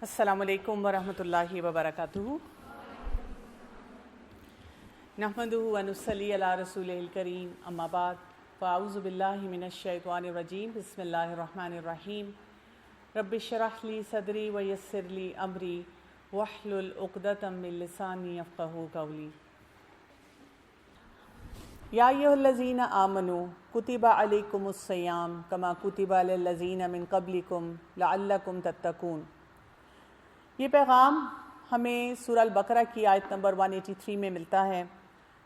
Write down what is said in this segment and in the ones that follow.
السلام علیکم ورحمۃ اللہ وبرکاتہ. نحمدہ ونصلی علی رسولہ الکریم، اما بعد، فاعوذ باللہ من الشیطان الرجیم، بسم اللہ الرحمن الرحیم. رب اشرح لی صدری ویسر لی امری واحلل عقدۃ من لسانی یفقہوا قولی. یا ایھا الذین آمنوا کتب علیکم الصیام کما کتب علی الذین من قبلکم لعلکم تتقون. یہ پیغام ہمیں سورہ البقرہ کی آیت نمبر 183 میں ملتا ہے.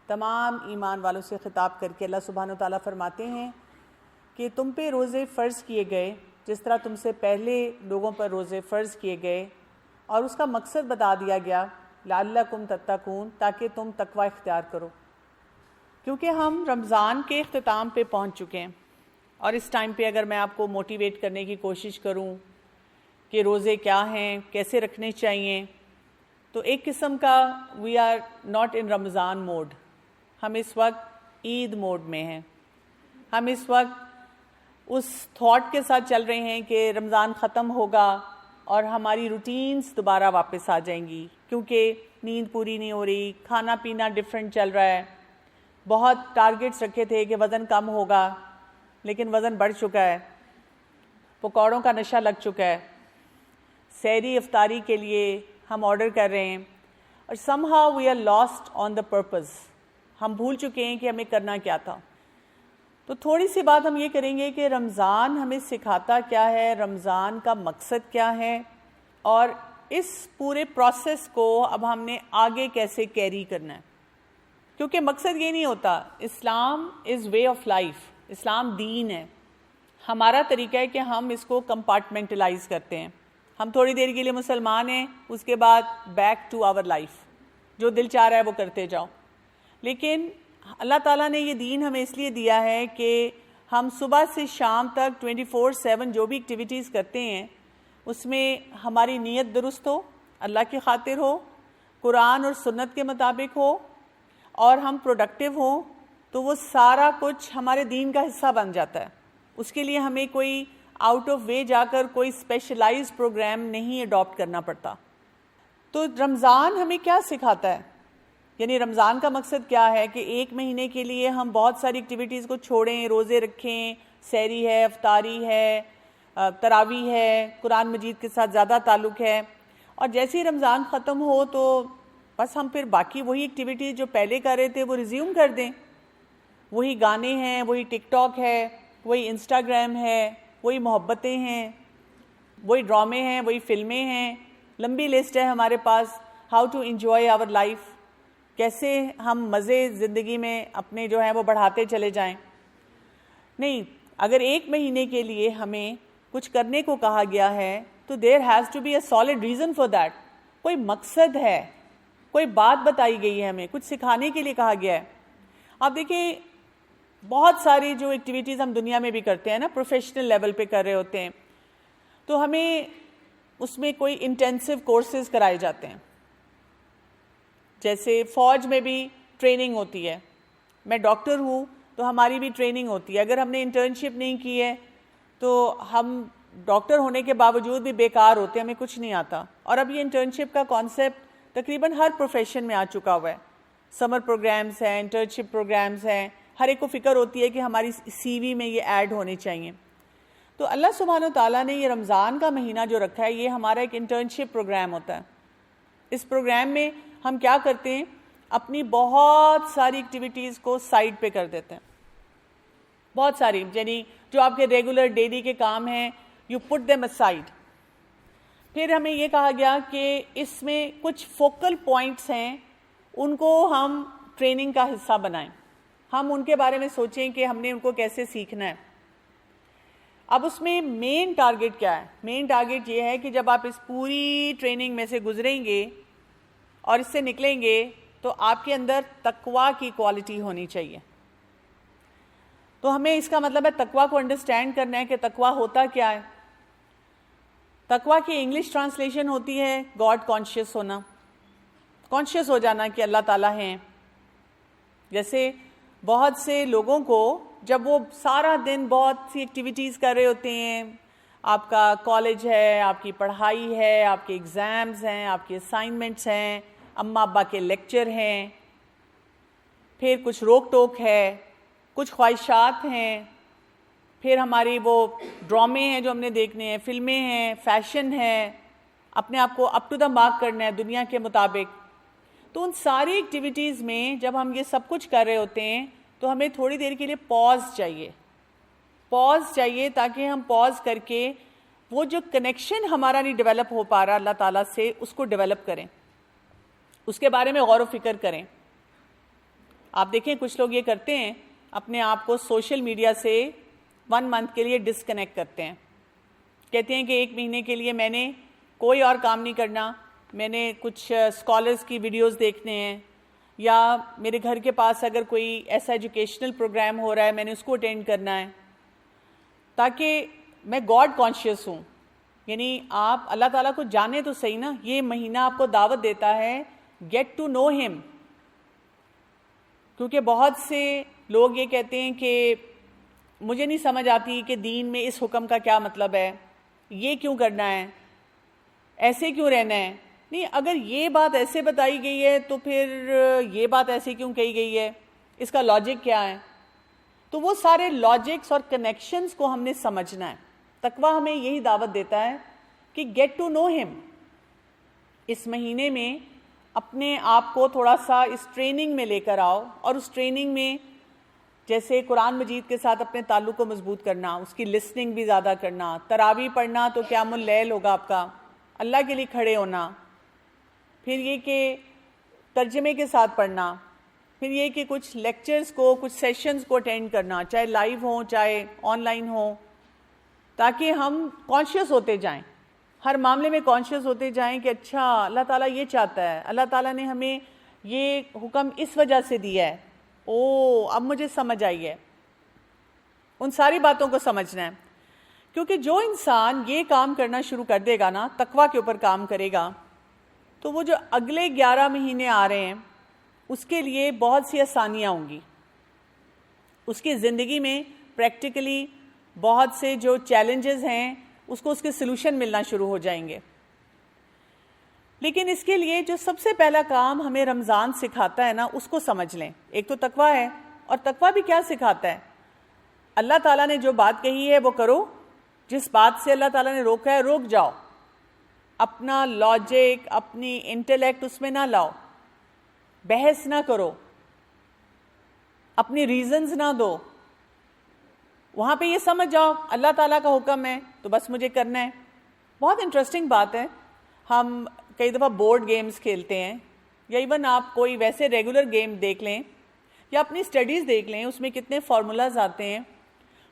تمام ایمان والوں سے خطاب کر کے اللہ سبحانہ وتعالیٰ فرماتے ہیں کہ تم پہ روزے فرض کیے گئے جس طرح تم سے پہلے لوگوں پر روزے فرض کیے گئے، اور اس کا مقصد بتا دیا گیا لعلکم تتقون، تاکہ تم تقوی اختیار کرو. کیونکہ ہم رمضان کے اختتام پہ پہنچ چکے ہیں، اور اس ٹائم پہ اگر میں آپ کو موٹیویٹ کرنے کی کوشش کروں کہ روزے کیا ہیں، کیسے رکھنے چاہیے، تو ایک قسم کا we are not in Ramzan mood. ہم اس وقت عید موڈ میں ہیں. ہم اس وقت اس تھاٹ کے ساتھ چل رہے ہیں کہ رمضان ختم ہوگا اور ہماری روٹینز دوبارہ واپس آ جائیں گی، کیونکہ نیند پوری نہیں ہو رہی، کھانا پینا ڈیفرنٹ چل رہا ہے. بہت ٹارگٹس رکھے تھے کہ وزن کم ہوگا، لیکن وزن بڑھ چکا ہے. پکوڑوں کا نشہ لگ چکا ہے. سحری افطاری کے لیے ہم آرڈر کر رہے ہیں، اور somehow we are lost on the purpose. ہم بھول چکے ہیں کہ ہمیں کرنا کیا تھا. تو تھوڑی سی بات ہم یہ کریں گے کہ رمضان ہمیں سکھاتا کیا ہے، رمضان کا مقصد کیا ہے، اور اس پورے پروسیس کو اب ہم نے آگے کیسے کیری کرنا ہے. کیونکہ مقصد یہ نہیں ہوتا. اسلام از وے آف لائف. اسلام دین ہے. ہمارا طریقہ ہے کہ ہم اس کو کمپارٹمنٹلائز کرتے ہیں. ہم تھوڑی دیر کے لیے مسلمان ہیں، اس کے بعد بیک ٹو آور لائف، جو دل چاہ رہا ہے وہ کرتے جاؤ. لیکن اللہ تعالیٰ نے یہ دین ہمیں اس لیے دیا ہے کہ ہم صبح سے شام تک 24/7 جو بھی ایکٹیویٹیز کرتے ہیں اس میں ہماری نیت درست ہو، اللہ کی خاطر ہو، قرآن اور سنت کے مطابق ہو، اور ہم پروڈکٹیو ہوں، تو وہ سارا کچھ ہمارے دین کا حصہ بن جاتا ہے. اس کے لیے ہمیں کوئی آؤٹ آف وے جا کر کوئی اسپیشلائز پروگرام نہیں اڈاپٹ کرنا پڑتا. تو رمضان ہمیں کیا سکھاتا ہے، یعنی رمضان کا مقصد کیا ہے کہ ایک مہینے کے لیے ہم بہت ساری ایکٹیویٹیز کو چھوڑیں، روزے رکھیں، سحری ہے، افطاری ہے، تراویح ہے، قرآن مجید کے ساتھ زیادہ تعلق ہے، اور جیسے ہی رمضان ختم ہو تو بس ہم پھر باقی وہی ایکٹیویٹیز جو پہلے کر رہے تھے وہ ریزیوم کر دیں. وہی گانے ہیں، وہی ٹک ٹاک ہے، وہی انسٹاگرام ہے، وہی محبتیں ہیں، وہی ڈرامے ہیں، وہی فلمیں ہیں. لمبی لسٹ ہے ہمارے پاس. How to enjoy our life, کیسے ہم مزے زندگی میں اپنے جو ہیں وہ بڑھاتے چلے جائیں. نہیں، اگر ایک مہینے کے لیے ہمیں کچھ کرنے کو کہا گیا ہے تو there has to be a solid reason for that. کوئی مقصد ہے، کوئی بات بتائی گئی ہے، ہمیں کچھ سکھانے کے لیے کہا گیا ہے. آپ دیکھیں، بہت ساری جو ایکٹیویٹیز ہم دنیا میں بھی کرتے ہیں نا، پروفیشنل لیول پہ کر رہے ہوتے ہیں، تو ہمیں اس میں کوئی انٹینسو کورسز کرائے جاتے ہیں. جیسے فوج میں بھی ٹریننگ ہوتی ہے. میں ڈاکٹر ہوں تو ہماری بھی ٹریننگ ہوتی ہے. اگر ہم نے انٹرنشپ نہیں کی ہے تو ہم ڈاکٹر ہونے کے باوجود بھی بیکار ہوتے ہیں، ہمیں کچھ نہیں آتا. اور اب یہ انٹرنشپ کا کانسیپٹ تقریباً ہر پروفیشن میں آ چکا ہوا ہے. سمر پروگرامز ہیں، انٹرنشپ پروگرامز ہیں، ہر ایک کو فکر ہوتی ہے کہ ہماری سی وی میں یہ ایڈ ہونے چاہیے. تو اللہ سبحانہ وتعالیٰ نے یہ رمضان کا مہینہ جو رکھا ہے، یہ ہمارا ایک انٹرنشپ پروگرام ہوتا ہے. اس پروگرام میں ہم کیا کرتے ہیں، اپنی بہت ساری ایکٹیویٹیز کو سائڈ پہ کر دیتے ہیں. بہت ساری، یعنی جو آپ کے ریگولر ڈیلی کے کام ہیں، یو پٹ دیم اسائڈ. پھر ہمیں یہ کہا گیا کہ اس میں کچھ فوکل پوائنٹس ہیں، ان کو ہم ٹریننگ کا حصہ بنائیں. ہم ان کے بارے میں سوچیں کہ ہم نے ان کو کیسے سیکھنا ہے. اب اس میں مین ٹارگٹ کیا ہے؟ مین ٹارگٹ یہ ہے کہ جب آپ اس پوری ٹریننگ میں سے گزریں گے اور اس سے نکلیں گے تو آپ کے اندر تقویٰ کی کوالٹی ہونی چاہیے. تو ہمیں اس کا مطلب ہے تقویٰ کو انڈرسٹینڈ کرنا ہے کہ تقویٰ ہوتا کیا ہے. تقویٰ کی انگلش ٹرانسلیشن ہوتی ہے گاڈ کانشیس ہونا، کانشیس ہو جانا کہ اللہ تعالیٰ ہیں. جیسے بہت سے لوگوں کو جب وہ سارا دن بہت سی ایکٹیویٹیز کر رہے ہوتے ہیں، آپ کا کالج ہے، آپ کی پڑھائی ہے، آپ کے ایگزامز ہیں، آپ کے اسائنمنٹس ہیں، اماں ابا کے لیکچر ہیں، پھر کچھ روک ٹوک ہے، کچھ خواہشات ہیں، پھر ہماری وہ ڈرامے ہیں جو ہم نے دیکھنے ہیں، فلمیں ہیں، فیشن ہے، اپنے آپ کو اپ ٹو دا مارک کرنا ہے دنیا کے مطابق. تو ان ساری ایکٹیویٹیز میں جب ہم یہ سب کچھ کر رہے ہوتے ہیں تو ہمیں تھوڑی دیر کے لیے پاز چاہیے تاکہ ہم پاز کر کے وہ جو کنیکشن ہمارا نہیں ڈیولپ ہو پا رہا اللہ تعالیٰ سے، اس کو ڈیولپ کریں، اس کے بارے میں غور و فکر کریں. آپ دیکھیں کچھ لوگ یہ کرتے ہیں، اپنے آپ کو سوشل میڈیا سے 1 منتھ کے لیے ڈسکنیکٹ کرتے ہیں، کہتے ہیں کہ 1 مہینے کے لیے میں نے کوئی اور کام نہیں کرنا، میں نے کچھ اسکالرس کی ویڈیوز دیکھنے ہیں، یا میرے گھر کے پاس اگر کوئی ایسا ایجوکیشنل پروگرام ہو رہا ہے میں نے اس کو اٹینڈ کرنا ہے، تاکہ میں گاڈ کانشیس ہوں. یعنی آپ اللہ تعالیٰ کو جانیں تو صحیح نا. یہ مہینہ آپ کو دعوت دیتا ہے گیٹ ٹو نو ہم، کیونکہ بہت سے لوگ یہ کہتے ہیں کہ مجھے نہیں سمجھ آتی کہ دین میں اس حکم کا کیا مطلب ہے، یہ کیوں کرنا ہے، ایسے کیوں رہنا ہے. نہیں، اگر یہ بات ایسے بتائی گئی ہے تو پھر یہ بات ایسے کیوں کہی گئی ہے، اس کا لاجک کیا ہے. تو وہ سارے لاجکس اور کنیکشنز کو ہم نے سمجھنا ہے. تقویٰ ہمیں یہی دعوت دیتا ہے کہ گیٹ ٹو نو ہم. اس مہینے میں اپنے آپ کو تھوڑا سا اس ٹریننگ میں لے کر آؤ، اور اس ٹریننگ میں جیسے قرآن مجید کے ساتھ اپنے تعلق کو مضبوط کرنا، اس کی لسننگ بھی زیادہ کرنا، تراویح پڑھنا تو قیام اللیل ہوگا آپ کا، اللہ کے لیے کھڑے ہونا، پھر یہ کہ ترجمے کے ساتھ پڑھنا، پھر یہ کہ کچھ لیکچرز کو، کچھ سیشنز کو اٹینڈ کرنا، چاہے لائیو ہوں چاہے آن لائن ہوں، تاکہ ہم کانشیس ہوتے جائیں، ہر معاملے میں کانشیس ہوتے جائیں کہ اچھا اللہ تعالیٰ یہ چاہتا ہے، اللہ تعالیٰ نے ہمیں یہ حکم اس وجہ سے دیا ہے، اب مجھے سمجھ آئی ہے. ان ساری باتوں کو سمجھنا ہے، کیونکہ جو انسان یہ کام کرنا شروع کر دے گا نا، تقویٰ کے اوپر کام کرے گا، تو وہ جو اگلے 11 مہینے آ رہے ہیں اس کے لیے بہت سی آسانیاں ہوں گی. اس کی زندگی میں پریکٹیکلی بہت سے جو چیلنجز ہیں اس کو اس کے سلوشن ملنا شروع ہو جائیں گے. لیکن اس کے لیے جو سب سے پہلا کام ہمیں رمضان سکھاتا ہے نا، اس کو سمجھ لیں. ایک تو تقویٰ ہے، اور تقویٰ بھی کیا سکھاتا ہے؟ اللہ تعالیٰ نے جو بات کہی ہے وہ کرو، جس بات سے اللہ تعالیٰ نے روکا ہے روک جاؤ. اپنا لاجک، اپنی انٹیلیکٹ اس میں نہ لاؤ، بحث نہ کرو، اپنی ریزنز نہ دو. وہاں پہ یہ سمجھ جاؤ اللہ تعالیٰ کا حکم ہے تو بس مجھے کرنا ہے. بہت انٹرسٹنگ بات ہے، ہم کئی دفعہ بورڈ گیمز کھیلتے ہیں، یا ایون آپ کوئی ویسے ریگولر گیم دیکھ لیں یا اپنی اسٹڈیز دیکھ لیں، اس میں کتنے فارمولاز آتے ہیں.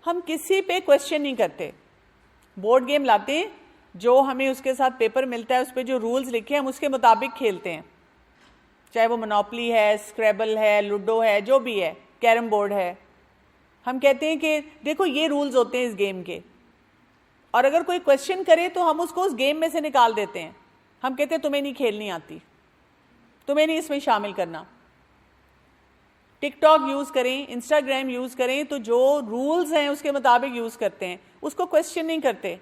ہم کسی پہ کویشچن نہیں کرتے. بورڈ گیم لاتے ہیں، جو ہمیں اس کے ساتھ پیپر ملتا ہے اس پہ جو رولز لکھے ہیں ہم اس کے مطابق کھیلتے ہیں، چاہے وہ منوپلی ہے، اسکریبل ہے، لوڈو ہے، جو بھی ہے، کیرم بورڈ ہے. ہم کہتے ہیں کہ دیکھو یہ رولز ہوتے ہیں اس گیم کے، اور اگر کوئی کویشچن کرے تو ہم اس کو اس گیم میں سے نکال دیتے ہیں. ہم کہتے ہیں تمہیں نہیں کھیلنی آتی، تمہیں نہیں اس میں شامل کرنا. ٹک ٹاک یوز کریں، انسٹاگرام یوز کریں تو جو رولز ہیں اس کے مطابق یوز کرتے ہیں، اس کو کویشچن نہیں کرتے.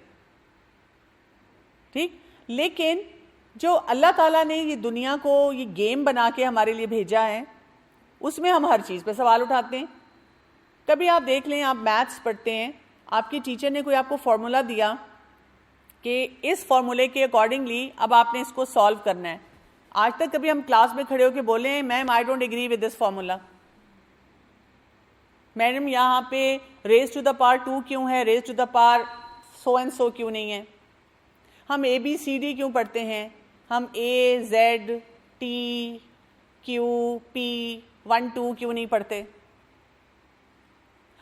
ٹھیک. لیکن جو اللہ تعالیٰ نے یہ دنیا کو یہ گیم بنا کے ہمارے لیے بھیجا ہے، اس میں ہم ہر چیز پہ سوال اٹھاتے ہیں. کبھی آپ دیکھ لیں، آپ میتھس پڑھتے ہیں، آپ کی ٹیچر نے کوئی آپ کو فارمولا دیا کہ اس فارمولے کے اکارڈنگلی اب آپ نے اس کو سالو کرنا ہے. آج تک کبھی ہم کلاس میں کھڑے ہو کے بولے ہیں ma'am I don't agree with this formula, madam یہاں پہ ریز ٹو دا پاور 2 کیوں ہے، raise to the power so and so کیوں نہیں ہے. ہم اے بی سی ڈی کیوں پڑھتے ہیں، ہم اے زیڈ ٹی کیو پی 1 2 کیوں نہیں پڑھتے.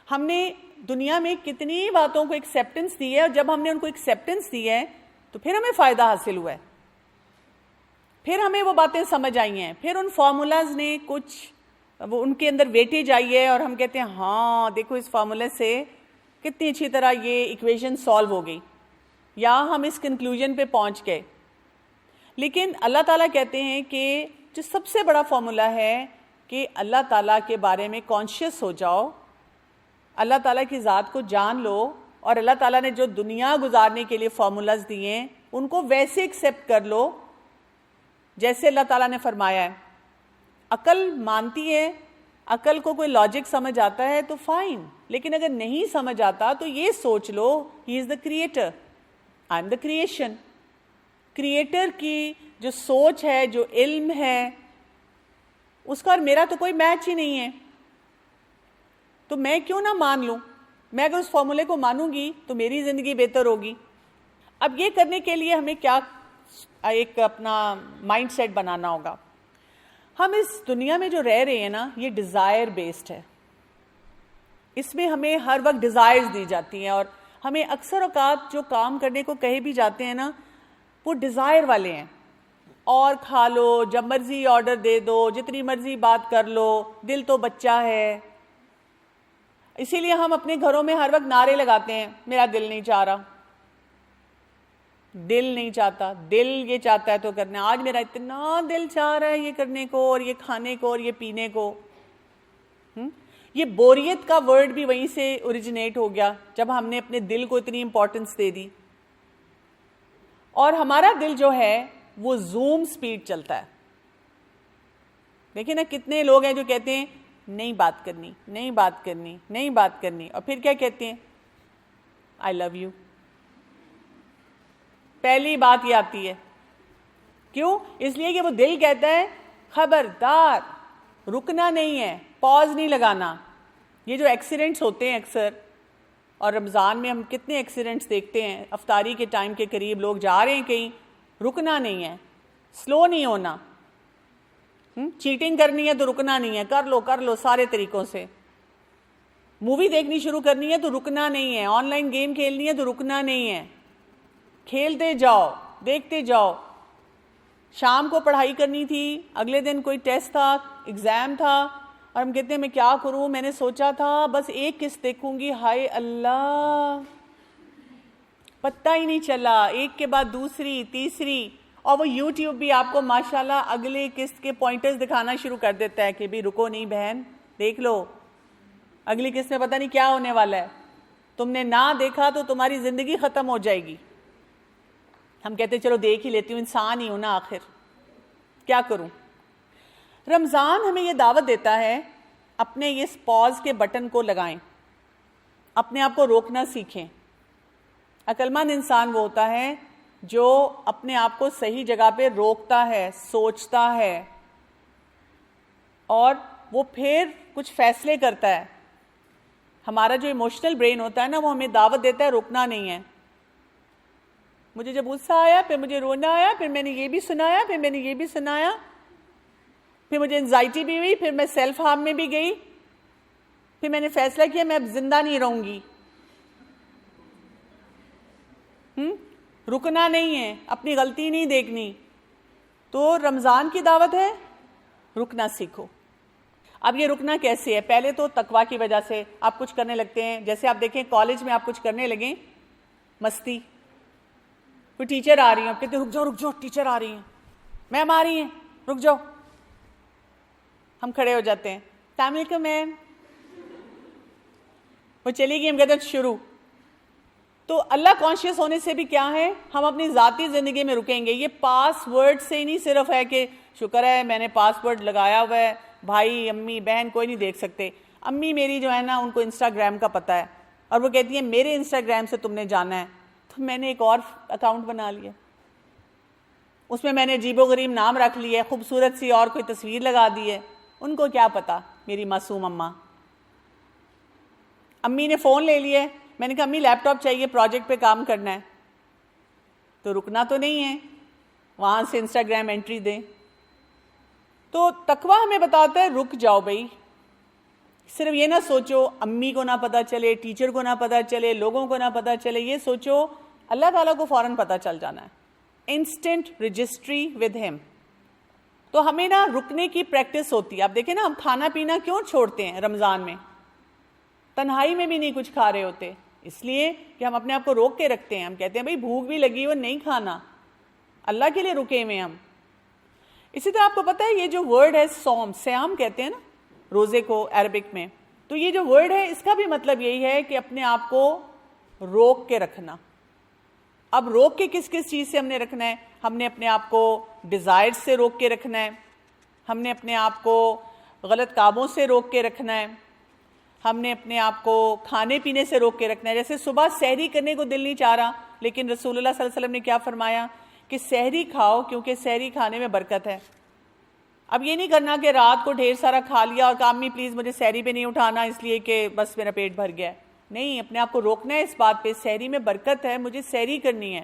ہم نے دنیا میں کتنی باتوں کو ایکسیپٹنس دی ہے، اور جب ہم نے ان کو ایکسیپٹنس دی ہے تو پھر ہمیں فائدہ حاصل ہوا ہے، پھر ہمیں وہ باتیں سمجھ آئی ہیں، پھر ان فارمولاز نے کچھ وہ ان کے اندر ویٹیج آئی ہے، اور ہم کہتے ہیں ہاں دیکھو اس فارمولے سے کتنی اچھی طرح یہ ایکویشن سالو ہو گئی، یا ہم اس کنکلوژن پہ پہنچ گئے. لیکن اللہ تعالیٰ کہتے ہیں کہ جو سب سے بڑا فارمولا ہے کہ اللہ تعالیٰ کے بارے میں کانشیس ہو جاؤ، اللہ تعالیٰ کی ذات کو جان لو، اور اللہ تعالیٰ نے جو دنیا گزارنے کے لیے فارمولاز دیے ہیں ان کو ویسے ایکسیپٹ کر لو جیسے اللہ تعالیٰ نے فرمایا ہے. عقل مانتی ہے, عقل کو کوئی لاجک سمجھ آتا ہے تو فائن, لیکن اگر نہیں سمجھ آتا تو یہ سوچ لو he is the creator, I am the creation. Creator کی جو سوچ ہے, جو علم ہے, اس کا اور میرا تو کوئی میچ ہی نہیں ہے, تو میں کیوں نہ مان لوں. میں اگر اس فارمولے کو مانوں گی تو میری زندگی بہتر ہوگی. اب یہ کرنے کے لیے ہمیں کیا ایک اپنا مائنڈ سیٹ بنانا ہوگا. ہم اس دنیا میں جو رہ رہے ہیں نا, یہ ڈیزائر بیسڈ ہے. اس میں ہمیں ہر وقت ڈیزائرز دی جاتی ہیں, اور ہمیں اکثر اوقات جو کام کرنے کو کہے بھی جاتے ہیں نا, وہ ڈیزائر والے ہیں. اور کھا لو, جب مرضی آرڈر دے دو, جتنی مرضی بات کر لو, دل تو بچہ ہے. اسی لیے ہم اپنے گھروں میں ہر وقت نعرے لگاتے ہیں, میرا دل نہیں چاہ رہا, دل نہیں چاہتا, دل یہ چاہتا ہے تو کرنا. آج میرا اتنا دل چاہ رہا ہے یہ کرنے کو, اور یہ کھانے کو, اور یہ پینے کو. یہ بوریت کا ورڈ بھی وہیں سے اوریجنیٹ ہو گیا جب ہم نے اپنے دل کو اتنی امپورٹنس دے دی. اور ہمارا دل جو ہے وہ زوم سپیڈ چلتا ہے. دیکھیں نا کتنے لوگ ہیں جو کہتے ہیں نہیں بات کرنی, نہیں بات کرنی, نہیں بات کرنی, اور پھر کیا کہتے ہیں, آئی لو یو. پہلی بات یہ آتی ہے. کیوں؟ اس لیے کہ وہ دل کہتا ہے خبردار, رکنا نہیں ہے, پاز نہیں لگانا. یہ جو ایکسیڈنٹس ہوتے ہیں اکثر, اور رمضان میں ہم کتنے ایکسیڈنٹس دیکھتے ہیں, افطاری کے ٹائم کے قریب لوگ جا رہے ہیں کہیں, رکنا نہیں ہے, سلو نہیں ہونا. چیٹنگ کرنی ہے تو رکنا نہیں ہے, کر لو سارے طریقوں سے. مووی دیکھنی شروع کرنی ہے تو رکنا نہیں ہے, آن لائن گیم کھیلنی ہے تو رکنا نہیں ہے, کھیلتے جاؤ, دیکھتے جاؤ. شام کو پڑھائی کرنی تھی, اگلے دن کوئی ٹیسٹ تھا, ایگزام تھا, اور ہم کہتے ہیں میں کیا کروں, میں نے سوچا تھا بس ایک قسط دیکھوں گی, ہائے اللہ پتہ ہی نہیں چلا, ایک کے بعد دوسری, تیسری. اور وہ یوٹیوب بھی آپ کو ماشاءاللہ اگلے قسط کے پوائنٹرز دکھانا شروع کر دیتا ہے کہ بھی رکو نہیں بہن, دیکھ لو اگلی قسط میں پتہ نہیں کیا ہونے والا ہے. تم نے نہ دیکھا تو تمہاری زندگی ختم ہو جائے گی. ہم کہتے چلو دیکھ ہی لیتی ہوں, انسان ہی ہوں نا آخر, کیا کروں. رمضان ہمیں یہ دعوت دیتا ہے اپنے اس پاز کے بٹن کو لگائیں, اپنے آپ کو روکنا سیکھیں. عقل مند انسان وہ ہوتا ہے جو اپنے آپ کو صحیح جگہ پہ روکتا ہے, سوچتا ہے, اور وہ پھر کچھ فیصلے کرتا ہے. ہمارا جو ایموشنل برین ہوتا ہے نا, وہ ہمیں دعوت دیتا ہے رکنا نہیں ہے. مجھے جب غصہ آیا, پھر مجھے رونا آیا, پھر میں نے یہ بھی سنایا, پھر میں نے یہ بھی سنایا, پھر مجھے انزائٹی بھی ہوئی, پھر میں سیلف ہارم میں بھی گئی, پھر میں نے فیصلہ کیا میں اب زندہ نہیں رہوں گی. رکنا نہیں ہے, اپنی غلطی نہیں دیکھنی. تو رمضان کی دعوت ہے رکنا سیکھو. اب یہ رکنا کیسے ہے؟ پہلے تو تقویٰ کی وجہ سے آپ کچھ کرنے لگتے ہیں. جیسے آپ دیکھیں کالج میں آپ کچھ کرنے لگیں, مستی, کوئی ٹیچر آ رہی ہیں, آپ کہتے ہیں رک جاؤ ٹیچر آ رہی ہیں, میم آ رہی ہیں, رک جاؤ. ہم کھڑے ہو جاتے ہیں, السلام علیکم میم, وہ چلی گئی, ہم کہتے ہیں شروع. تو اللہ کانشیس ہونے سے بھی کیا ہے, ہم اپنی ذاتی زندگی میں رکیں گے. یہ پاس ورڈ سے ہی نہیں صرف ہے کہ شکر ہے میں نے پاس ورڈ لگایا ہوا ہے, بھائی امی بہن کوئی نہیں دیکھ سکتے. امی میری جو ہے نا ان کو انسٹاگرام کا پتہ ہے, اور وہ کہتی ہیں میرے انسٹاگرام سے تم نے جانا ہے. تو میں نے ایک اور اکاؤنٹ بنا لیا, اس میں نے عجیب و غریب نام رکھ لیا ہے, خوبصورت سی اور کوئی تصویر لگا دی ہے. ان کو کیا پتا, میری معصوم اماں. امی نے فون لے لیا ہے, میں نے کہا امی لیپ ٹاپ چاہیے, پروجیکٹ پہ کام کرنا ہے. تو رکنا تو نہیں ہے, وہاں سے انسٹاگرام انٹری دیں. تو تقویٰ ہمیں بتاتا ہے رک جاؤ بھائی. صرف یہ نہ سوچو امی کو نہ پتہ چلے, ٹیچر کو نہ پتہ چلے, لوگوں کو نہ پتہ چلے. یہ سوچو اللہ تعالیٰ کو فوراً پتہ چل جانا ہے. انسٹنٹ رجسٹری ود ہم. تو ہمیں نا رکنے کی پریکٹس ہوتی ہے. آپ دیکھیں نا ہم کھانا پینا کیوں چھوڑتے ہیں رمضان میں, تنہائی میں بھی نہیں کچھ کھا رہے ہوتے, اس لیے کہ ہم اپنے آپ کو روک کے رکھتے ہیں. ہم کہتے ہیں بھائی بھوک بھی لگی ہو, نہیں کھانا, اللہ کے لیے رکے ہوئے ہم. اسی طرح آپ کو پتہ ہے یہ جو ورڈ ہے سوم, سیام کہتے ہیں نا روزے کو عربک میں, تو یہ جو ورڈ ہے اس کا بھی مطلب یہی ہے کہ اپنے آپ کو روک کے رکھنا. اب روک کے کس کس چیز سے ہم نے رکھنا ہے؟ ہم نے اپنے آپ کو ڈیزائر سے روک کے رکھنا ہے, ہم نے اپنے آپ کو غلط کاموں سے روک کے رکھنا ہے, ہم نے اپنے آپ کو کھانے پینے سے روک کے رکھنا ہے. جیسے صبح سحری کرنے کو دل نہیں چاہ رہا, لیکن رسول اللہ صلی اللہ علیہ وسلم نے کیا فرمایا کہ سحری کھاؤ کیونکہ سحری کھانے میں برکت ہے. اب یہ نہیں کرنا کہ رات کو ڈھیر سارا کھا لیا اور کہا امی پلیز مجھے سحری پہ نہیں اٹھانا اس لیے کہ بس میرا پیٹ بھر گیا ہے. نہیں, اپنے آپ کو روکنا ہے اس بات پہ, سحری میں برکت ہے, مجھے سحری کرنی ہے.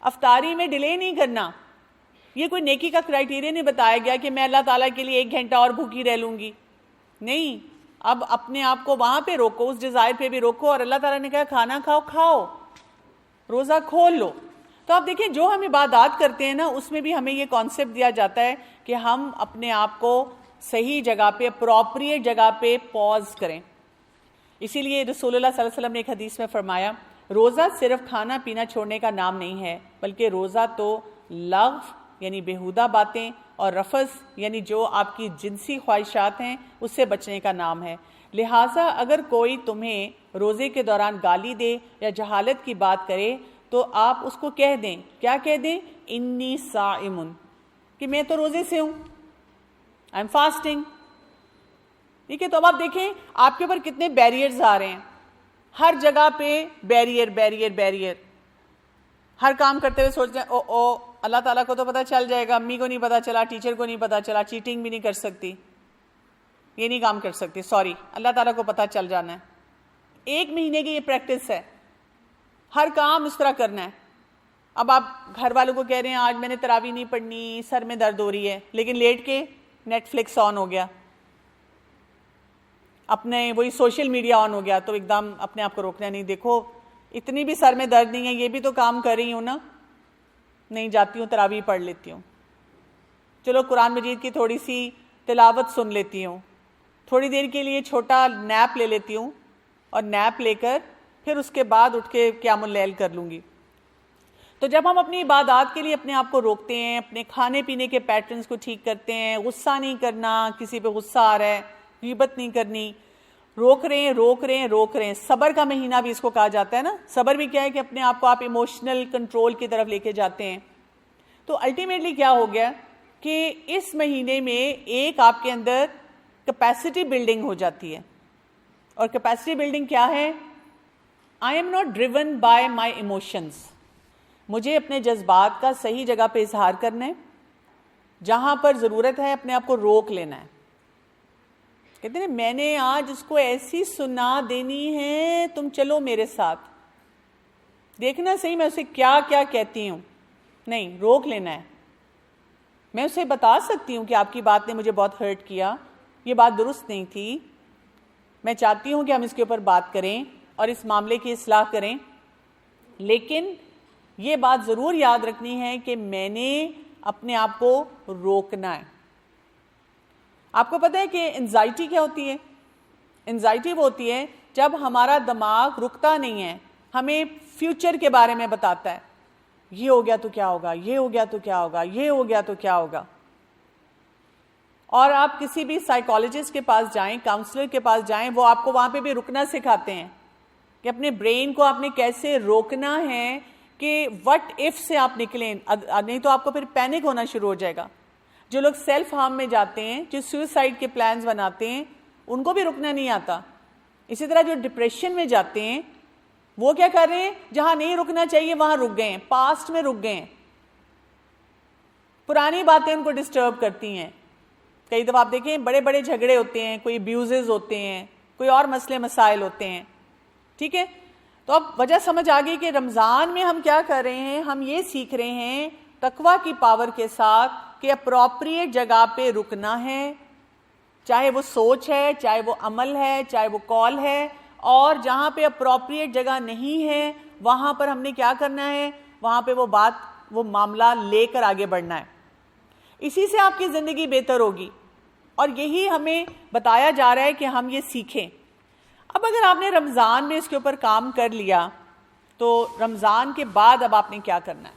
افطاری میں ڈیلے نہیں کرنا. یہ کوئی نیکی کا کرائیٹیریا نہیں بتایا گیا کہ میں اللہ تعالیٰ کے لیے 1 گھنٹہ اور بھوکی رہ لوں گی. نہیں, اب اپنے آپ کو وہاں پہ روکو, اس ڈیزائر پہ بھی روکو. اور اللہ تعالیٰ نے کہا کھانا کھاؤ, روزہ کھول لو. تو آپ دیکھیں جو ہم عبادات کرتے ہیں نا, اس میں بھی ہمیں یہ کانسیپٹ دیا جاتا ہے کہ ہم اپنے آپ کو صحیح جگہ پہ, اپروپریٹ جگہ پہ پاز کریں. اسی لیے رسول اللہ صلی اللہ علیہ وسلم نے ایک حدیث میں فرمایا روزہ صرف کھانا پینا چھوڑنے کا نام نہیں ہے, بلکہ روزہ تو لغو یعنی بیہودہ باتیں اور رفث یعنی جو آپ کی جنسی خواہشات ہیں اس سے بچنے کا نام ہے. لہٰذا اگر کوئی تمہیں روزے کے دوران گالی دے یا جہالت کی بات کرے تو آپ اس کو کہہ دیں, کیا کہہ دیں؟ انی صائم, کہ میں تو روزے سے ہوں, آئی ایم فاسٹنگ. ٹھیک ہے, تو اب آپ دیکھیں آپ کے اوپر کتنے بیریئرز آ رہے ہیں. ہر جگہ پہ بیریئر. ہر کام کرتے ہوئے سوچتے ہیں او اللہ تعالیٰ کو تو پتہ چل جائے گا, امی کو نہیں پتہ چلا, ٹیچر کو نہیں پتہ چلا, چیٹنگ بھی نہیں کر سکتی, یہ نہیں کام کر سکتی, سوری اللہ تعالیٰ کو پتہ چل جانا ہے. 1 مہینے کی یہ پریکٹس ہے, ہر کام اس طرح کرنا ہے. اب آپ گھر والوں کو کہہ رہے ہیں آج میں نے تراویح نہیں پڑھنی, سر میں درد ہو رہی ہے, لیکن لیٹ کے نیٹ فلکس آن ہو گیا, اپنے وہی سوشل میڈیا آن ہو گیا, تو ایک دم اپنے آپ کو روکنا نہیں. دیکھو اتنی بھی سر میں درد نہیں ہے, یہ بھی تو کام کر رہی ہوں نا, نہیں جاتی ہوں تراویح پڑھ لیتی ہوں, چلو قرآن مجید کی تھوڑی سی تلاوت سن لیتی ہوں, تھوڑی دیر کے لیے چھوٹا نیپ لے لیتی ہوں, اور نیپ لے کر پھر اس کے بعد اٹھ کے قیام اللیل کر لوں گی. تو جب ہم اپنی عبادات کے لیے اپنے آپ کو روکتے ہیں, اپنے کھانے پینے کے پیٹرنز کو ٹھیک کرتے ہیں, غصہ نہیں کرنا, کسی پہ غصہ آ رہا ہے غیبت نہیں کرنی, روک رہے ہیں. صبر کا مہینہ بھی اس کو کہا جاتا ہے نا. صبر بھی کیا ہے کہ اپنے آپ کو آپ ایموشنل کنٹرول کی طرف لے کے جاتے ہیں. تو الٹیمیٹلی کیا ہو گیا کہ اس مہینے میں ایک آپ کے اندر کیپیسٹی بلڈنگ ہو جاتی ہے. اور کیپیسٹی بلڈنگ کیا ہے؟ I am not driven by my emotions. مجھے اپنے جذبات کا صحیح جگہ پہ اظہار کرنا ہے, جہاں پر ضرورت ہے اپنے آپ کو روک لینا ہے. کہتے ہیں میں نے آج اس کو ایسی سنا دینی ہے, تم چلو میرے ساتھ, دیکھنا صحیح میں اسے کیا کیا کہتی ہوں. نہیں, روک لینا ہے. میں اسے بتا سکتی ہوں کہ آپ کی بات نے مجھے بہت ہرٹ کیا, یہ بات درست نہیں تھی, میں چاہتی ہوں کہ ہم اس کے اوپر بات کریں اور اس معاملے کی اصلاح کریں, لیکن یہ بات ضرور یاد رکھنی ہے کہ میں نے اپنے آپ کو روکنا ہے. آپ کو پتہ ہے کہ انزائٹی کیا ہوتی ہے؟ انزائٹی وہ ہوتی ہے جب ہمارا دماغ رکتا نہیں ہے, ہمیں فیوچر کے بارے میں بتاتا ہے, یہ ہو گیا تو کیا ہوگا, یہ ہو گیا تو کیا ہوگا, یہ ہو گیا تو کیا ہوگا. اور آپ کسی بھی سائیکالوجسٹ کے پاس جائیں, کاؤنسلر کے پاس جائیں, وہ آپ کو وہاں پہ بھی رکنا سکھاتے ہیں کہ اپنے برین کو آپ نے کیسے روکنا ہے کہ وٹ ایف سے آپ نکلیں, نہیں تو آپ کو پھر پینک ہونا شروع ہو جائے گا. جو لوگ سیلف ہارم میں جاتے ہیں, جو سوئسائڈ کے پلانز بناتے ہیں, ان کو بھی رکنا نہیں آتا. اسی طرح جو ڈپریشن میں جاتے ہیں, وہ کیا کر رہے ہیں, جہاں نہیں رکنا چاہیے وہاں رک گئے ہیں, پاسٹ میں رک گئے ہیں, پرانی باتیں ان کو ڈسٹرب کرتی ہیں. کئی دفعہ آپ دیکھیں بڑے بڑے جھگڑے ہوتے ہیں, کوئی ابیوزز ہوتے ہیں, کوئی اور مسئلے مسائل ہوتے ہیں. ٹھیک ہے, تو اب وجہ سمجھ آ گئی کہ رمضان میں ہم کیا کر رہے ہیں, ہم یہ سیکھ رہے ہیں تقویٰ کی پاور کے ساتھ کہ اپروپریٹ جگہ پہ رکنا ہے, چاہے وہ سوچ ہے, چاہے وہ عمل ہے, چاہے وہ کال ہے, اور جہاں پہ اپروپریٹ جگہ نہیں ہے وہاں پر ہم نے کیا کرنا ہے, وہاں پہ وہ بات, وہ معاملہ لے کر آگے بڑھنا ہے. اسی سے آپ کی زندگی بہتر ہوگی, اور یہی ہمیں بتایا جا رہا ہے کہ ہم یہ سیکھیں. اب اگر آپ نے رمضان میں اس کے اوپر کام کر لیا تو رمضان کے بعد اب آپ نے کیا کرنا ہے,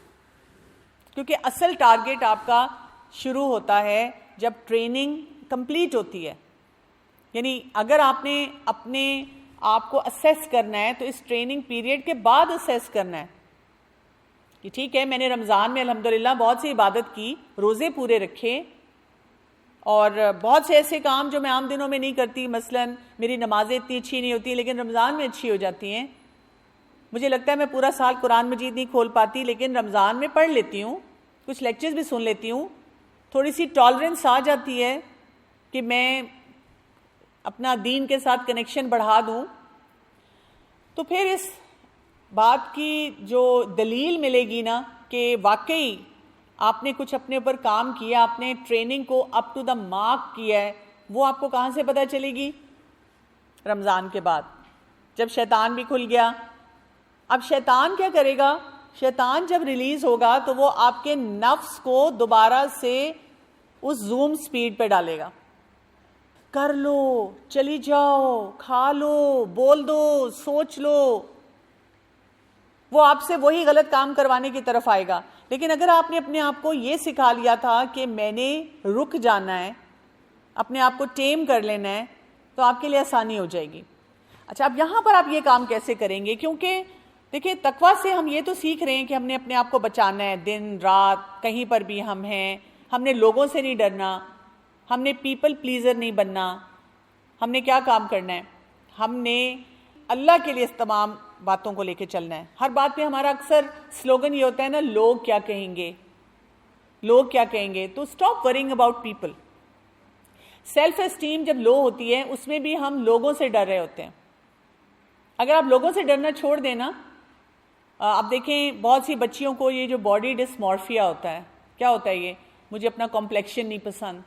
کیونکہ اصل ٹارگٹ آپ کا شروع ہوتا ہے جب ٹریننگ کمپلیٹ ہوتی ہے. یعنی اگر آپ نے اپنے آپ کو اسیس کرنا ہے تو اس ٹریننگ پیریڈ کے بعد اسیس کرنا ہے کہ ٹھیک ہے میں نے رمضان میں الحمدللہ بہت سی عبادت کی, روزے پورے رکھے, اور بہت سے ایسے کام جو میں عام دنوں میں نہیں کرتی, مثلا میری نمازیں اتنی اچھی نہیں ہوتی لیکن رمضان میں اچھی ہو جاتی ہیں. مجھے لگتا ہے میں پورا سال قرآن مجید نہیں کھول پاتی لیکن رمضان میں پڑھ لیتی ہوں, کچھ لیکچرز بھی سن لیتی ہوں, تھوڑی سی ٹالرنس آ جاتی ہے کہ میں اپنا دین کے ساتھ کنیکشن بڑھا دوں. تو پھر اس بات کی جو دلیل ملے گی نا کہ واقعی آپ نے کچھ اپنے اوپر کام کیا, آپ نے ٹریننگ کو اپ ٹو دا مارک کیا ہے, وہ آپ کو کہاں سے پتہ چلے گی؟ رمضان کے بعد, جب شیطان بھی کھل گیا. اب شیطان کیا کرے گا؟ شیطان جب ریلیز ہوگا تو وہ آپ کے نفس کو دوبارہ سے اس زوم سپیڈ پہ ڈالے گا. کر لو, چلی جاؤ, کھا لو, بول دو, سوچ لو. وہ آپ سے وہی غلط کام کروانے کی طرف آئے گا. لیکن اگر آپ نے اپنے آپ کو یہ سکھا لیا تھا کہ میں نے رک جانا ہے, اپنے آپ کو ٹیم کر لینا ہے, تو آپ کے لیے آسانی ہو جائے گی. اچھا, اب یہاں پر آپ یہ کام کیسے کریں گے؟ کیونکہ دیکھیں تقویٰ سے ہم یہ تو سیکھ رہے ہیں کہ ہم نے اپنے آپ کو بچانا ہے, دن رات کہیں پر بھی ہم ہیں, ہم نے لوگوں سے نہیں ڈرنا, ہم نے پیپل پلیزر نہیں بننا. ہم نے کیا کام کرنا ہے؟ ہم نے اللہ کے لیے اس تمام باتوں کو لے کے چلنا ہے. ہر بات پہ ہمارا اکثر سلوگن یہ ہوتا ہے نا, لوگ کیا کہیں گے, لوگ کیا کہیں گے. تو stop worrying about people. Self esteem جب لو ہوتی ہے اس میں بھی ہم لوگوں سے ڈر رہے ہوتے ہیں. اگر آپ لوگوں سے ڈرنا چھوڑ دینا, آپ دیکھیں بہت سی بچیوں کو یہ جو باڈی ڈسمورفیا ہوتا ہے, کیا ہوتا ہے یہ؟ مجھے اپنا کمپلیکشن نہیں پسند,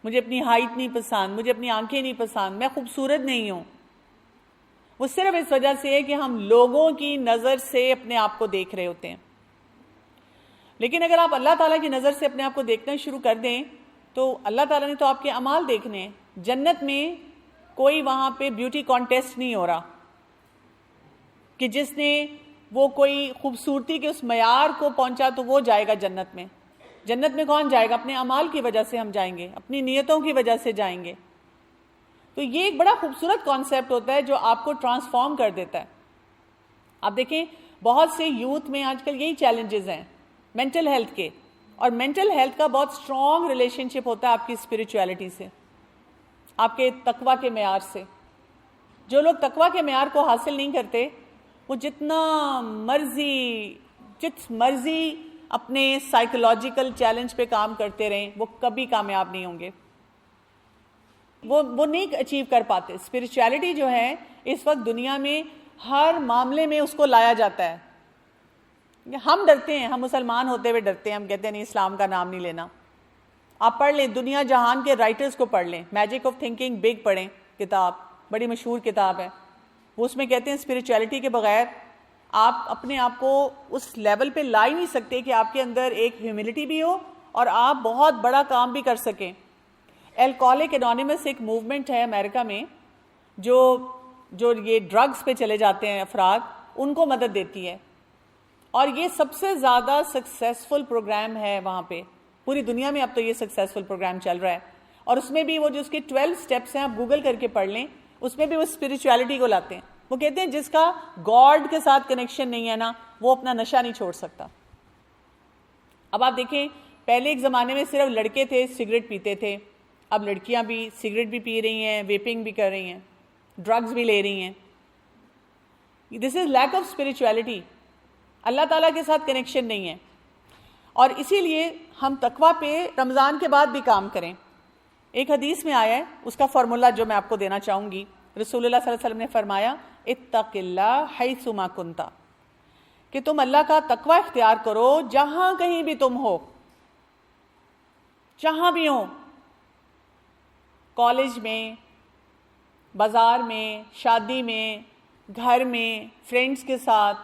مجھے اپنی ہائٹ نہیں پسند, مجھے اپنی آنکھیں نہیں پسند, میں خوبصورت نہیں ہوں. وہ صرف اس وجہ سے ہے کہ ہم لوگوں کی نظر سے اپنے آپ کو دیکھ رہے ہوتے ہیں. لیکن اگر آپ اللہ تعالیٰ کی نظر سے اپنے آپ کو دیکھنا شروع کر دیں تو اللہ تعالیٰ نے تو آپ کے اعمال دیکھنے ہیں. جنت میں کوئی وہاں پہ بیوٹی کانٹیسٹ نہیں ہو رہا کہ جس نے وہ کوئی خوبصورتی کے اس معیار کو پہنچا تو وہ جائے گا جنت میں. جنت میں کون جائے گا؟ اپنے اعمال کی وجہ سے ہم جائیں گے, اپنی نیتوں کی وجہ سے جائیں گے. تو یہ ایک بڑا خوبصورت کانسیپٹ ہوتا ہے جو آپ کو ٹرانسفارم کر دیتا ہے. آپ دیکھیں بہت سے یوتھ میں آج کل یہی چیلنجز ہیں مینٹل ہیلتھ کے, اور مینٹل ہیلتھ کا بہت اسٹرانگ ریلیشن شپ ہوتا ہے آپ کی اسپرچویلٹی سے, آپ کے تقویٰ کے معیار سے. جو لوگ تقویٰ کے معیار کو حاصل نہیں کرتے وہ جتنا مرضی اپنے سائیکولوجیکل چیلنج پہ کام کرتے رہیں, وہ کبھی کامیاب نہیں ہوں گے, وہ نہیں اچیو کر پاتے. اسپرچویلٹی جو ہے اس وقت دنیا میں ہر معاملے میں اس کو لایا جاتا ہے. ہم ڈرتے ہیں, ہم مسلمان ہوتے ہوئے ڈرتے ہیں, ہم کہتے ہیں نہیں اسلام کا نام نہیں لینا. آپ پڑھ لیں, دنیا جہان کے رائٹرز کو پڑھ لیں, میجک آف تھنکنگ بگ پڑھیں, کتاب بڑی مشہور کتاب ہے. وہ اس میں کہتے ہیں اسپرچویلٹی کے بغیر آپ اپنے آپ کو اس لیول پہ لا ہی نہیں سکتے کہ آپ کے اندر ایک ہیوملٹی بھی ہو اور آپ بہت بڑا کام بھی کر سکیں. الکوہلک انونیمس ایک موومنٹ ہے امریکہ میں جو یہ ڈرگز پہ چلے جاتے ہیں افراد, ان کو مدد دیتی ہے, اور یہ سب سے زیادہ سکسیسفل پروگرام ہے وہاں پہ پوری دنیا میں. اب تو یہ سکسیسفل پروگرام چل رہا ہے, اور اس میں بھی وہ جو اس کے 12 سٹیپس ہیں آپ گوگل کر کے پڑھ لیں, اس میں بھی وہ اسپرچویلٹی کو لاتے ہیں. وہ کہتے ہیں جس کا گاڈ کے ساتھ کنیکشن نہیں ہے نا, وہ اپنا نشہ نہیں چھوڑ سکتا. اب آپ دیکھیں پہلے ایک زمانے میں صرف لڑکے تھے سگریٹ پیتے تھے, اب لڑکیاں بھی سگریٹ بھی پی رہی ہیں, ویپنگ بھی کر رہی ہیں, ڈرگز بھی لے رہی ہیں. دس از لیک آف اسپرچویلٹی. اللہ تعالیٰ کے ساتھ کنیکشن نہیں ہے, اور اسی لیے ہم تقویٰ پہ رمضان کے بعد بھی کام کریں. ایک حدیث میں آیا ہے, اس کا فارمولا جو میں آپ کو دینا چاہوں گی. رسول اللہ صلی اللہ علیہ وسلم نے فرمایا اتق اللہ حیث ما کنت, کہ تم اللہ کا تقویٰ اختیار کرو جہاں کہیں بھی تم ہو, جہاں بھی ہو, کالج میں, بازار میں, شادی میں, گھر میں, فرینڈز کے ساتھ,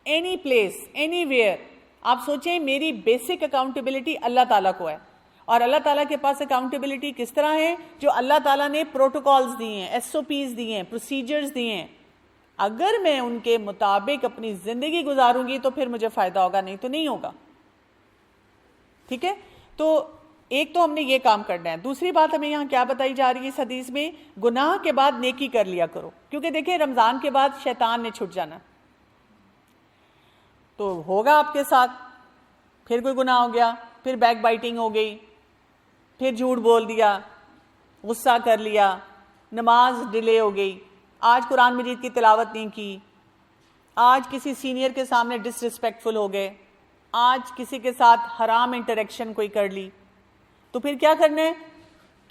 اینی پلیس, اینی ویئر. آپ سوچیں میری بیسک اکاؤنٹیبلٹی اللہ تعالیٰ کو ہے, اور اللہ تعالیٰ کے پاس اکاؤنٹیبلٹی کس طرح ہے؟ جو اللہ تعالیٰ نے پروٹوکالز دیے ہیں, SOPs دیے ہیں, پروسیجرز دیے ہیں. اگر میں ان کے مطابق اپنی زندگی گزاروں گی تو پھر مجھے فائدہ ہوگا, نہیں تو نہیں ہوگا. ٹھیک ہے؟ تو ایک تو ہم نے یہ کام کرنا ہے. دوسری بات ہمیں یہاں کیا بتائی جا رہی ہے اس حدیث میں؟ گناہ کے بعد نیکی کر لیا کرو، کیونکہ دیکھیں رمضان کے بعد شیطان نے چھٹ جانا، تو ہوگا آپ کے ساتھ. پھر کوئی گناہ ہو گیا، پھر بیک بائٹنگ ہو گئی، پھر جھوٹ بول دیا، غصہ کر لیا، نماز ڈیلے ہو گئی، آج قرآن مجید کی تلاوت نہیں کی، آج کسی سینئر کے سامنے ڈس ریسپیکٹفل ہو گئے، آج کسی کے ساتھ حرام انٹریکشن کوئی کر لی. تو پھر کیا کرنا ہے؟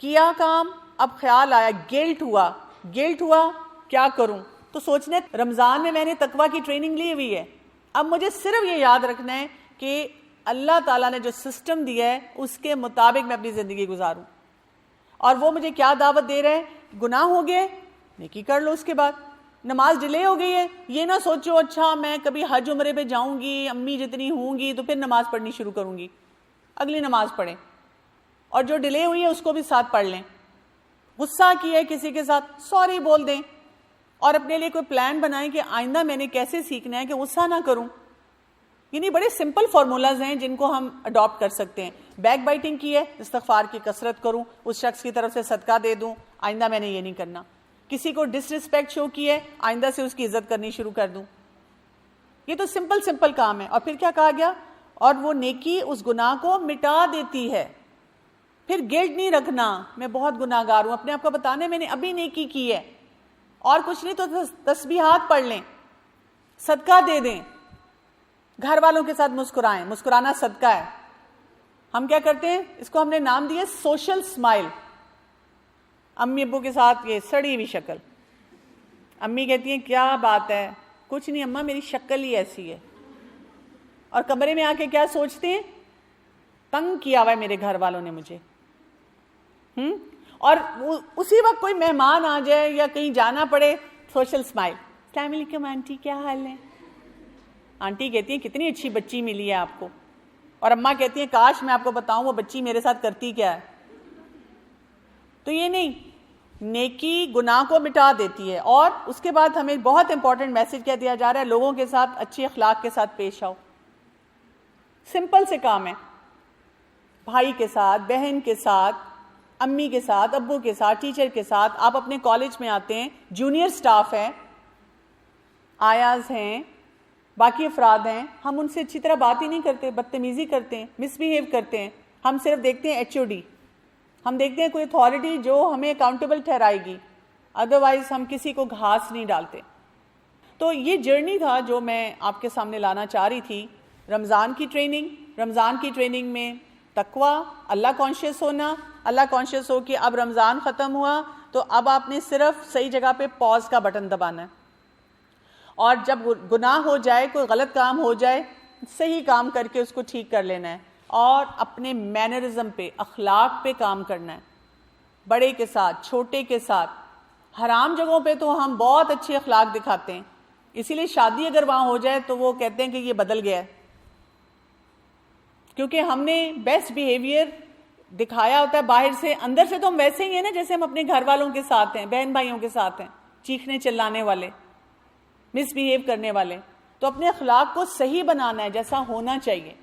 کیا کام، اب خیال آیا، گلٹ ہوا کیا کروں؟ تو سوچنے رمضان میں نے تقویٰ کی ٹریننگ لی ہوئی ہے، اب مجھے صرف یہ یاد رکھنا ہے کہ اللہ تعالیٰ نے جو سسٹم دیا ہے اس کے مطابق میں اپنی زندگی گزاروں. اور وہ مجھے کیا دعوت دے رہے ہیں؟ گناہ ہو گئے نیکی کر لو، اس کے بعد نماز ڈیلے ہو گئی ہے، یہ نہ سوچو اچھا میں کبھی حج عمرے پہ جاؤں گی، امی جتنی ہوں گی تو پھر نماز پڑھنی شروع کروں گی. اگلی نماز پڑھیں، اور جو ڈیلے ہوئی ہے اس کو بھی ساتھ پڑھ لیں. غصہ کیا ہے کسی کے ساتھ، سوری بول دیں، اور اپنے لیے کوئی پلان بنائیں کہ آئندہ میں نے کیسے سیکھنا ہے کہ غصہ نہ کروں. یعنی بڑے سمپل فارمولاز ہیں جن کو ہم اڈاپٹ کر سکتے ہیں. بیک بائٹنگ کی ہے، استغفار کی کثرت کروں، اس شخص کی طرف سے صدقہ دے دوں، آئندہ میں نے یہ نہیں کرنا. کسی کو ڈس ریسپیکٹ شو کی ہے، آئندہ سے اس کی عزت کرنی شروع کر دوں. یہ تو سمپل کام ہے. اور پھر کیا کہا گیا؟ اور وہ نیکی اس گناہ کو مٹا دیتی ہے. پھر گلٹ نہیں رکھنا میں بہت گناہ گار ہوں، اپنے آپ کو بتانا ہے میں نے ابھی نیکی کی ہے، اور کچھ نہیں تو تسبیحات پڑھ لیں، صدقہ دے دیں، گھر والوں کے ساتھ مسکرائیں. مسکرانا صدقہ ہے. ہم کیا کرتے ہیں؟ اس کو ہم نے نام دیا سوشل اسمائل. امی ابو کے ساتھ یہ سڑی ہوئی شکل، امی کہتی ہیں کیا بات ہے؟ کچھ نہیں اماں، میری شکل ہی ایسی ہے. اور کمرے میں آ کے کیا سوچتے ہیں؟ تنگ کیا ہوا ہے میرے گھر والوں نے مجھے. اور اسی وقت کوئی مہمان آ جائے یا کہیں جانا پڑے، سوشل اسمائل، السلام علیکم آنٹی، کیا حال ہے؟ آنٹی کہتی ہیں کتنی اچھی بچی ملی ہے آپ کو، اور اماں کہتی ہیں کاش میں آپ کو بتاؤں وہ بچی میرے ساتھ کرتی کیا ہے. تو یہ نہیں، نیکی گناہ کو مٹا دیتی ہے. اور اس کے بعد ہمیں بہت امپورٹنٹ میسج کیا دیا جا رہا ہے، لوگوں کے ساتھ اچھے اخلاق کے ساتھ پیش آؤ. سمپل سے کام ہے، بھائی کے ساتھ، بہن کے ساتھ، امی کے ساتھ، ابو کے ساتھ، ٹیچر کے ساتھ. آپ اپنے کالج میں آتے ہیں، جونیئر سٹاف ہیں، آیاز ہیں، باقی افراد ہیں، ہم ان سے اچھی طرح بات ہی نہیں کرتے، بدتمیزی کرتے ہیں، مس بیہیو کرتے ہیں. ہم صرف دیکھتے ہیں ایچ او ڈی، ہم دیکھتے ہیں کوئی اتھارٹی جو ہمیں اکاؤنٹیبل ٹھہرائے گی، ادروائز ہم کسی کو گھاس نہیں ڈالتے. تو یہ جرنی تھا جو میں آپ کے سامنے لانا چاہ رہی تھی. رمضان کی ٹریننگ میں تقویٰ، اللہ کانشیس ہونا، اللہ کانشیس ہو کہ اب رمضان ختم ہوا تو اب آپ نے صرف صحیح جگہ پہ پاز کا بٹن دبانا ہے، اور جب گناہ ہو جائے، کوئی غلط کام ہو جائے، صحیح کام کر کے اس کو ٹھیک کر لینا ہے، اور اپنے مینرزم پہ، اخلاق پہ کام کرنا ہے، بڑے کے ساتھ، چھوٹے کے ساتھ. حرام جگہوں پہ تو ہم بہت اچھے اخلاق دکھاتے ہیں، اسی لیے شادی اگر وہاں ہو جائے تو وہ کہتے ہیں کہ یہ بدل گیا ہے، کیونکہ ہم نے بیسٹ بیہیویئر دکھایا ہوتا ہے باہر سے. اندر سے تو ہم ویسے ہی ہیں نا جیسے ہم اپنے گھر والوں کے ساتھ ہیں، بہن بھائیوں کے ساتھ ہیں، چیخنے چلانے والے، مس بیہیو کرنے والے. تو اپنے اخلاق کو صحیح بنانا ہے جیسا ہونا چاہیے.